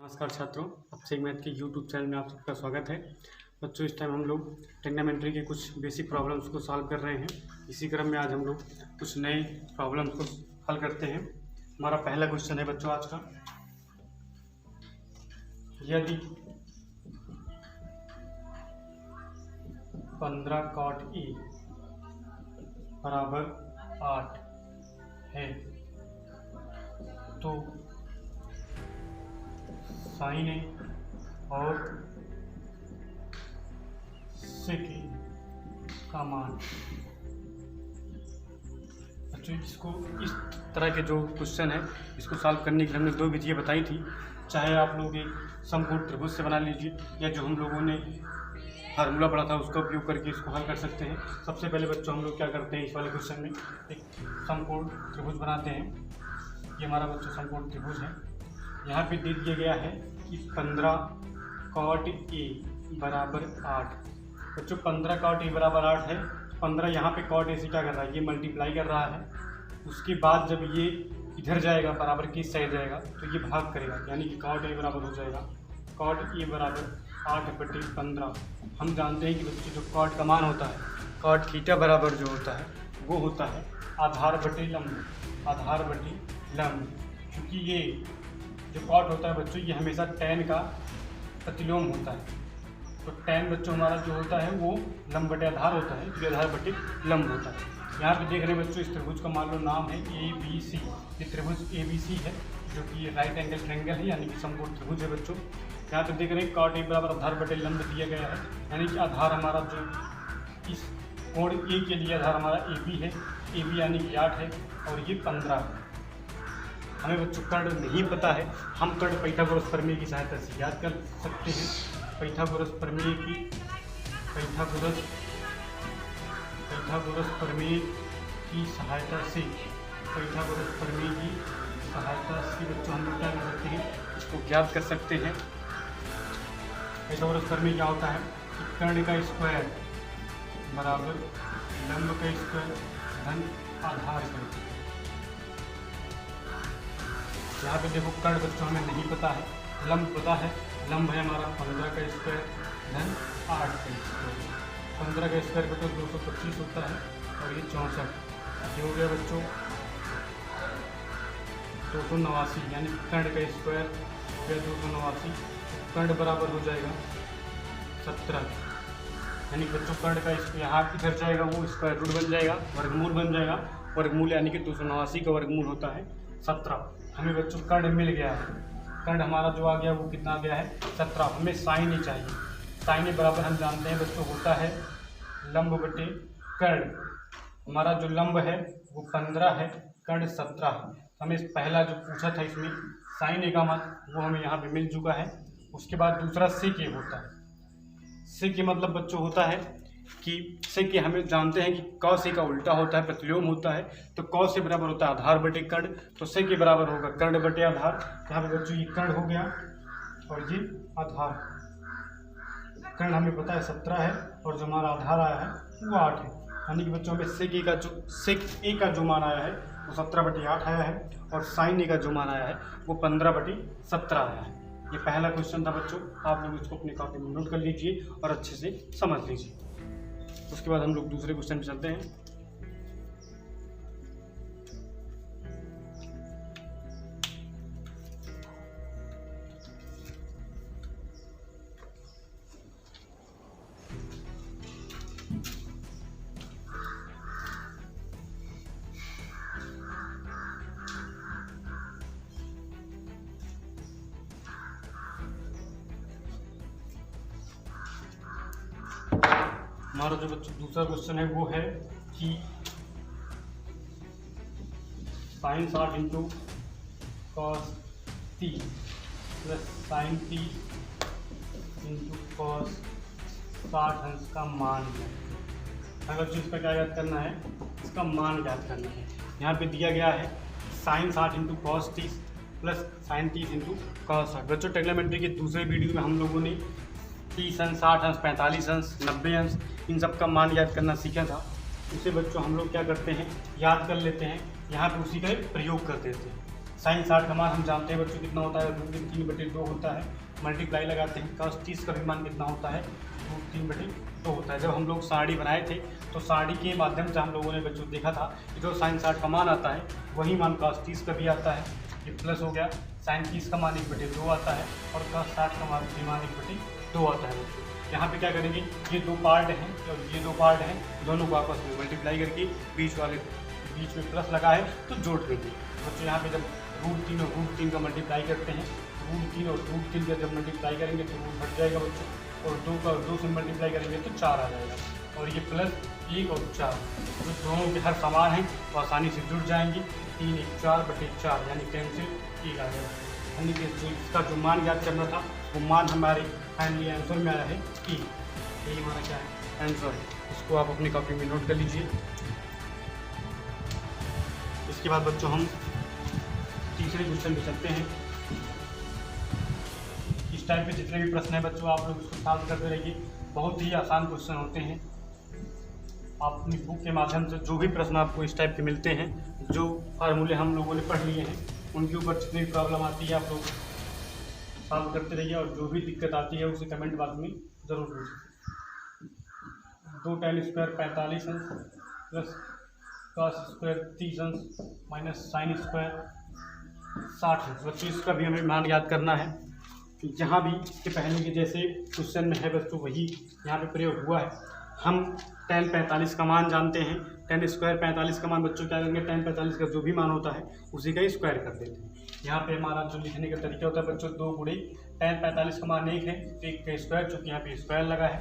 नमस्कार छात्रों, अक्षय मैथ के यूट्यूब चैनल में आप सबका स्वागत है। बच्चों, इस टाइम हम लोग ट्रिग्नोमेट्री के कुछ बेसिक प्रॉब्लम्स को सॉल्व कर रहे हैं। इसी क्रम में आज हम लोग कुछ नए प्रॉब्लम्स को हल करते हैं। हमारा पहला क्वेश्चन है बच्चों आज का, यदि 15 cot A बराबर 8 है तो साइन ए और सेक ए का मान। बच्चों, इसको इस तरह के जो क्वेश्चन है इसको सॉल्व करने के लिए हमने दो विधियाँ बताई थी। चाहे आप लोग एक समकोण त्रिभुज से बना लीजिए या जो हम लोगों ने फार्मूला पढ़ा था उसका उपयोग करके इसको हल कर सकते हैं। सबसे पहले बच्चों हम लोग क्या करते हैं, इस वाले क्वेश्चन में एक समकोण त्रिभुज बनाते हैं। ये हमारा बच्चों समकोण त्रिभुज है। यहाँ पे दे दिया गया है कि 15 cot A बराबर 8। बच्चों 15 cot A बराबर 8 है। 15 यहाँ पे cot A से क्या कर रहा है, ये मल्टीप्लाई कर रहा है। उसके बाद जब ये इधर जाएगा बराबर की साइड जाएगा तो ये भाग करेगा, यानी कि cot A बराबर हो जाएगा cot A बराबर 8/15। हम जानते हैं कि बच्चों जो cot का मान होता है, cot थीटा बराबर जो होता है वो होता है आधार बटे लंब, आधार बटे लंब। क्योंकि ये जो cot होता है बच्चों ये हमेशा tan का प्रतिलोम होता है। तो tan बच्चों हमारा जो होता है वो लंब बटे आधार होता है, जो आधार बटे लंब होता है। यहाँ पे देख रहे हैं बच्चों, इस त्रिभुज का मान लो नाम है ABC। ये त्रिभुज ABC है जो कि राइट एंगल ट्रायंगल है, यानी कि समकोण त्रिभुज है बच्चों। यहाँ पे देख रहे हैं cot A बराबर आधार बटे लंब दिया गया है, यानी कि आधार हमारा जो इस कोण A के लिए आधार हमारा AB है। AB यानी कि 8 है और ये 15 है। हमें बच्चों कर्ण नहीं पता है, हम कर्ण पाइथागोरस प्रमेय की सहायता से याद कर सकते हैं। पाइथागोरस प्रमेय की सहायता से बच्चों हम लोग क्या कर सकते हैं, इसको ज्ञात कर सकते हैं। पाइथागोरस प्रमेय क्या होता है कि कर्ण का स्क्वायर बराबर लंब का स्क्वायर धन आधार का। यहाँ पे देखो कर्ण बच्चों हमें नहीं पता है, लंब पता है। लंब है हमारा 15 का स्क्वायर धन 8 का स्क्वायर। 15 का स्क्वायर बच्चों 225 होता है और ये 64। ये हो गया बच्चों 289, यानी कर्ण का स्क्वायर हो गया 289। कर्ण बराबर हो जाएगा 17, यानी बच्चों कर्ण का यहाँ इधर जाएगा वो स्क्वायर रूट बन जाएगा, वर्गमूल बन जाएगा। वर्गमूल यानी कि 289 का वर्गमूल होता है 17। हमें बच्चों कर्ण मिल गया है। कर्ण हमारा जो आ गया वो कितना आ गया है 17। हमें साइन ए चाहिए। साइन ए बराबर हम जानते हैं बच्चों होता है लंब बटे कर्ण। हमारा जो लंब है वो 15 है, कर्ण 17 है। हमें पहला जो पूछा था इसमें साइन ए का मान वो हमें यहाँ पे मिल चुका है। उसके बाद दूसरा सेक ए होता है। सेक ए मतलब बच्चों होता है कि सेक ए हमें जानते हैं कि कॉस ए का उल्टा होता है, प्रतिलोम होता है। तो कॉस ए बराबर होता है आधार बटे कर्ण, तो सेक ए बराबर होगा कर्ण बटे आधार। यहाँ पे बच्चों ये कर्ण हो गया और ये आधार। कर्ण हमें पता है 17 है और जो हमारा आधार आया है वो 8 है, यानी कि बच्चों हमें सेक ए का जो मान आया है वो 17/8 आया है और साइन ए का जो मान आया है वो 15/17 आया है। ये पहला क्वेश्चन था बच्चों, आप लोग इसको अपनी कॉपी में नोट कर लीजिए और अच्छे से समझ लीजिए। उसके बाद हम लोग दूसरे क्वेश्चन पे चलते हैं। हमारा जो बच्चों दूसरा क्वेश्चन है वो है कि sine 60 into cos 30 plus sine 30 into cos 60 अंश का मान है। अगर बच्चों इसका क्या याद करना है, इसका मान याद करना है। यहाँ पे दिया गया है sine 60 into cos 30 plus sine 30 into cos 60। बच्चों ट्रिग्नोमेट्री के दूसरे वीडियो में हम लोगों ने 30 अंश, 60 अंश, 45 अंश, 90 अंश इन सब का मान याद करना सीखा था। उसे बच्चों हम लोग क्या करते हैं, याद कर लेते हैं, यहाँ पे उसी का प्रयोग कर देते हैं। साइन 60 का मान हम जानते हैं बच्चों कितना होता है, √3/2 होता है। मल्टीप्लाई लगाते हैं, cos 30 का भी मान कितना होता है, √3/2 होता है। जब हम लोग साड़ी बनाए थे तो साड़ी के माध्यम से हम लोगों ने बच्चों देखा था कि जो साइन 60 का मान आता है वही मान cos 30 का भी आता है। ये प्लस हो गया, साइन 30 का मान 1/2 आता है और cos 60 का मान 1/2 आता है बच्चों। यहाँ पे क्या करेंगे, ये दो पार्ट हैं और ये दो पार्ट हैं, दोनों को आपस में मल्टीप्लाई करके बीच में प्लस लगा है तो जोड़ देंगे बच्चों। यहाँ पे जब √3 और √3 का मल्टीप्लाई करते हैं, √3 और √3 का जब मल्टीप्लाई करेंगे तो रूट हट जाएगा बच्चों, और 2 का 2 से मल्टीप्लाई करेंगे तो 4 आ जाएगा। और ये प्लस 1 और 4 जो दोनों के हर समान हैं वो आसानी से जुड़ जाएंगे। 3 1 4/4 यानी कैंसिल 1 आ जाएगा। यानी कि जो इसका जो मान याद करना था वो मान हमारे फाइनली आंसर में आया है कि यही हमारा क्या है, आंसर है। इसको आप अपनी कॉपी में नोट कर लीजिए। इसके बाद बच्चों हम तीसरे क्वेश्चन पे चलते हैं। इस टाइप के जितने भी प्रश्न हैं बच्चों आप लोग इसको सॉल्व करते रहिए, बहुत ही आसान क्वेश्चन होते हैं। आप अपनी बुक के माध्यम से जो भी प्रश्न आपको इस टाइप के मिलते हैं, जो फार्मूले हम लोगों ने पढ़ लिए हैं, उनके ऊपर जितनी भी प्रॉब्लम आती है आप लोग सॉल्व करते रहिए, और जो भी दिक्कत आती है उसे कमेंट बॉक्स में ज़रूर पूछिए। 2 tan स्क्वायर 45 अंश प्लस cos स्क्वायर 30 अंश माइनस साइन स्क्वायर 60 अंश। बच्चों इसका भी हमें मान याद करना है कि जहाँ भी इसके पहले के जैसे क्वेश्चन में है बच्चों वही यहाँ पे प्रयोग हुआ है। हम tan 45 का मान जानते हैं, tan स्क्वायर 45 का मान बच्चों क्या करेंगे, tan 45 का जो भी मान होता है उसी का स्क्वायर कर देते हैं। यहाँ पे हमारा जो लिखने का तरीका होता है बच्चों 2 गुणे tan 45 का मान 1 है तो 1 का स्क्वायर, चूँकि यहाँ पे स्क्वायर लगा है,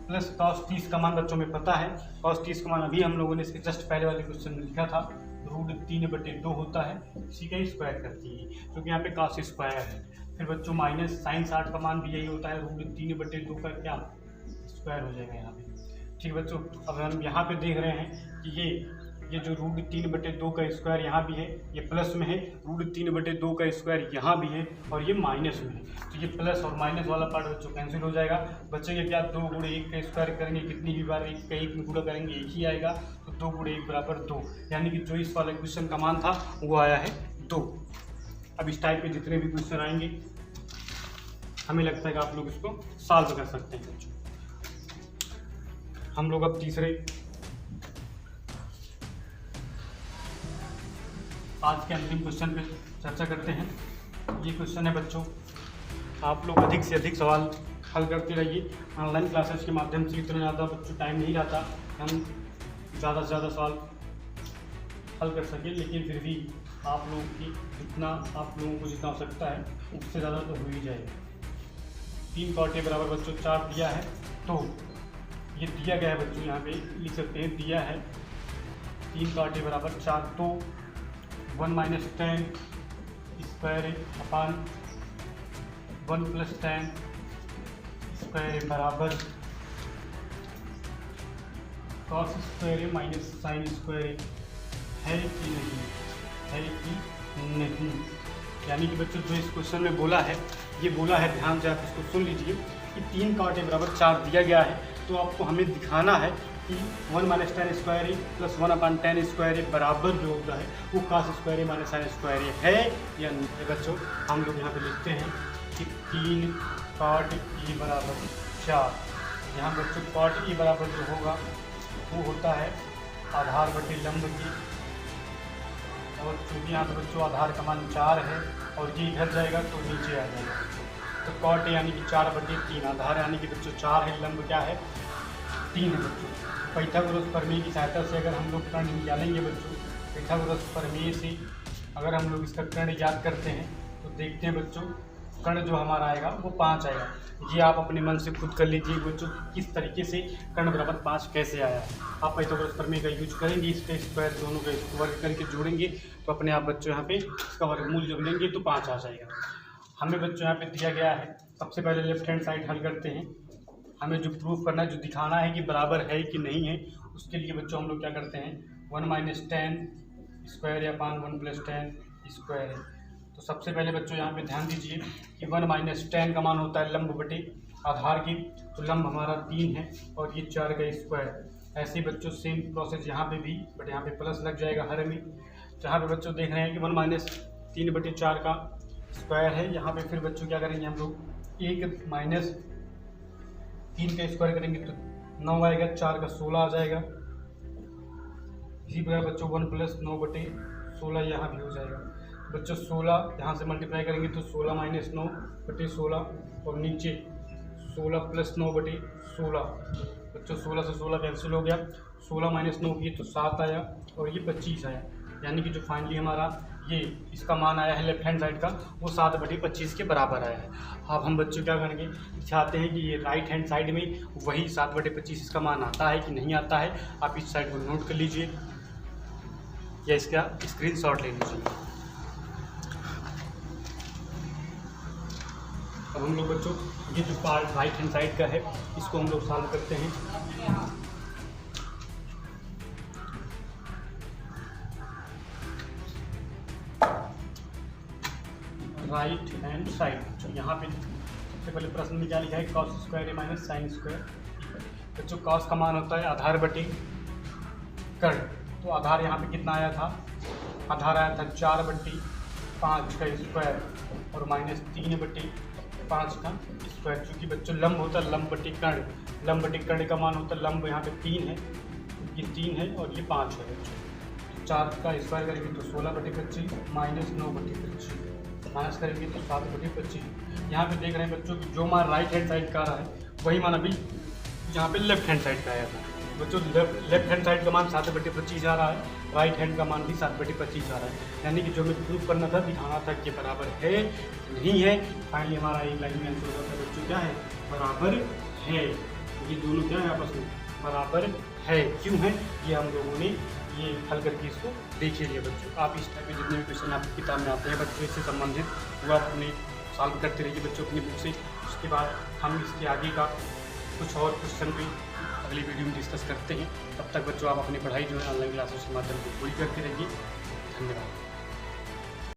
प्लस cos 30 का मान बच्चों में पता है। cos 30 का मान अभी हम लोगों ने इसके जस्ट पहले वाले क्वेश्चन में लिखा था, √3/2 होता है, इसी का स्क्वायर करती है क्योंकि यहाँ पे cos स्क्वायर है। फिर बच्चों माइनस साइन 60 का मान भी यही होता है, √3/2 का क्या स्क्वायर हो जाएगा यहाँ पे। ठीक है बच्चों, अब हम यहाँ पे देख रहे हैं कि ये जो √3/2 का स्क्वायर यहाँ भी है, ये प्लस में है, √3/2 का स्क्वायर यहाँ भी है और ये माइनस में है, तो ये प्लस और माइनस वाला पार्ट बच्चों कैंसिल हो जाएगा। बच्चे क्या 2 गुणे 1 का स्क्वायर करेंगे, कितनी भी बार 1 का 1 में गुणा करेंगे 1 ही आएगा, तो 2 गुणे 1 बराबर 2, यानी कि जो इस वाले क्वेश्चन का मान था वो आया है 2। अब इस टाइप के जितने भी क्वेश्चन आएंगे हमें लगता है कि आप लोग इसको सॉल्व कर सकते हैं बच्चों। हम लोग अब तीसरे आज के अंतिम क्वेश्चन पे चर्चा करते हैं। ये क्वेश्चन है बच्चों, आप लोग अधिक से अधिक सवाल हल करते रहिए। ऑनलाइन क्लासेस के माध्यम से इतना ज़्यादा बच्चों टाइम नहीं रहता हम ज़्यादा से ज़्यादा सवाल हल कर सकें, लेकिन फिर भी आप लोगों की जितना आप लोगों को जितना आवश्यकता है उससे ज़्यादा तो हो ही जाएगा। 3 cot A बराबर बच्चों 4 दिया है, तो ये दिया गया है बच्चों, यहाँ पे लिख सकते हैं दिया है 3 cot A बराबर 4, तो 1 - tan square upon 1 + tan square बराबर cos square minus sine square है कि नहीं, है कि नहीं। यानी कि बच्चों जो इस क्वेश्चन में बोला है, ये बोला है, ध्यान से आप इसको सुन लीजिए कि 3 cot A बराबर 4 दिया गया है, तो आपको हमें दिखाना है कि 1 - tan square A plus 1 tan square A बराबर जो होता है वो cos square A minus sine square A है या नहीं। बच्चों हम लोग यहाँ पे लिखते हैं कि 3 cot E बराबर 4। यहाँ बच्चों cot E बराबर जो होगा वो होता है आधार बटे लंब की, और चूँकि यहाँ पे बच्चों आधार का मान 4 है और ये इधर जाएगा तो नीचे आ जाएगा, तो cot A यानी कि 4/3, आधार यानी कि बच्चों 4 है, लंब क्या है 3 है बच्चों। पाइथागोरस प्रमेय की सहायता से अगर हम लोग कर्ण निकालेंगे बच्चों, पाइथागोरस प्रमेय से अगर हम लोग इसका कर्ण याद करते हैं तो देखते हैं बच्चों कर्ण जो हमारा आएगा वो 5 आएगा। ये आप अपने मन से खुद कर लीजिए बच्चों किस तरीके से कर्ण बराबर 5 कैसे आया है। आप पाइथागोरस प्रमेय का यूज करेंगे, इसका स्क्वायर दोनों का वर्ग करके जोड़ेंगे तो अपने आप बच्चों यहाँ पे इसका वर्गमूल जब लेंगे तो 5 आ जाएगा। हमें बच्चों यहाँ पे दिया गया है, सबसे पहले लेफ्ट हैंड साइड हल करते हैं। हमें जो प्रूफ करना है, जो दिखाना है कि बराबर है कि नहीं है, उसके लिए बच्चों हम लोग क्या करते हैं 1 - tan square upon 1 + tan square. तो सबसे पहले बच्चों यहाँ पे ध्यान दीजिए कि 1 - tan का मान होता है लंब बटे आधार की, तो लंब हमारा 3 है और ये 4 का स्क्वायर। ऐसे ही बच्चों सेम प्रोसेस यहाँ पे भी, बट यहाँ पे प्लस लग जाएगा हर में। जहाँ पे बच्चों देख रहे हैं कि 1 3/4 का स्क्वायर है। यहाँ पे फिर बच्चों क्या करेंगे हम लोग, 1 माइनस 3 का स्क्वायर करेंगे तो 9 आएगा, 4 का 16 आ जाएगा। इसी प्रकार बच्चों 1 + 9/16 यहाँ भी हो जाएगा। बच्चों 16 यहाँ से मल्टीप्लाई करेंगे तो 16 माइनस 9/16 और नीचे 16 + 9/16। बच्चों 16 से 16 कैंसिल हो गया, 16 माइनस 9 किए तो 7 आया और ये 25 आया। यानी कि जो फाइनली हमारा ये इसका मान आया है लेफ्ट हैंड साइड का, वो 7/25 के बराबर आया है। अब हम बच्चों क्या करेंगे, चाहते हैं कि ये राइट हैंड साइड में वही 7/25 इसका मान आता है कि नहीं आता है। आप इस साइड को नोट कर लीजिए या इसका स्क्रीनशॉट ले लीजिए। अब हम लोग बच्चों ये जो पार्ट राइट हैंड साइड का है इसको हम लोग सॉल्व करते हैं। राइट हैंड साइड, तो यहाँ पे सबसे पहले प्रश्न में क्या लिखा है, cos स्क्वायर - sin स्क्वायर। बच्चों cos का मान होता है आधार बटे कर्ण, तो आधार यहाँ पे कितना आया था, आधार आया था 4/5 का स्क्वायर और -3/5 का स्क्वायर। चूँकि बच्चों लंब होता है लंब बटे कर्ण, लंब बटे कर्ण का मान होता है, लंब यहाँ पे 3 है, ये 3 है और ये 5 है बच्चों। 4 का स्क्वायर करेंगे तो 16/25 -9/25 माइनस करेंगे तो 7/25। यहाँ पे देख रहे हैं बच्चों कि जो मान राइट हैंड साइड का आ रहा है वही मान अभी यहाँ पे लेफ्ट हैंड साइड का आया था। बच्चों लेफ्ट हैंड साइड का मान 7/25 आ रहा है, राइट हैंड का मान भी 7/25 आ रहा है। यानी कि जो हमें प्रूफ करना था, दिखाना था कि बराबर है नहीं है। फाइनली हमारा एक लाइन में आंसर होता है बच्चों क्या है, बराबर है। ये दोनों क्या है आपस में बराबर है। क्यों है ये हम लोगों ने ये हल करके इसको देख लिया बच्चों। आप इस टाइप के जितने भी क्वेश्चन आपकी किताब में आते हैं बच्चों इससे संबंधित, वो आप अपने सॉल्व करते रहिए बच्चों अपनी बुक से। उसके बाद हम इसके आगे का कुछ और क्वेश्चन भी अगली वीडियो में डिस्कस करते हैं। तब तक बच्चों आप अपनी पढ़ाई जो है ऑनलाइन क्लासेस के माध्यम से पूरी करते रहिए। धन्यवाद।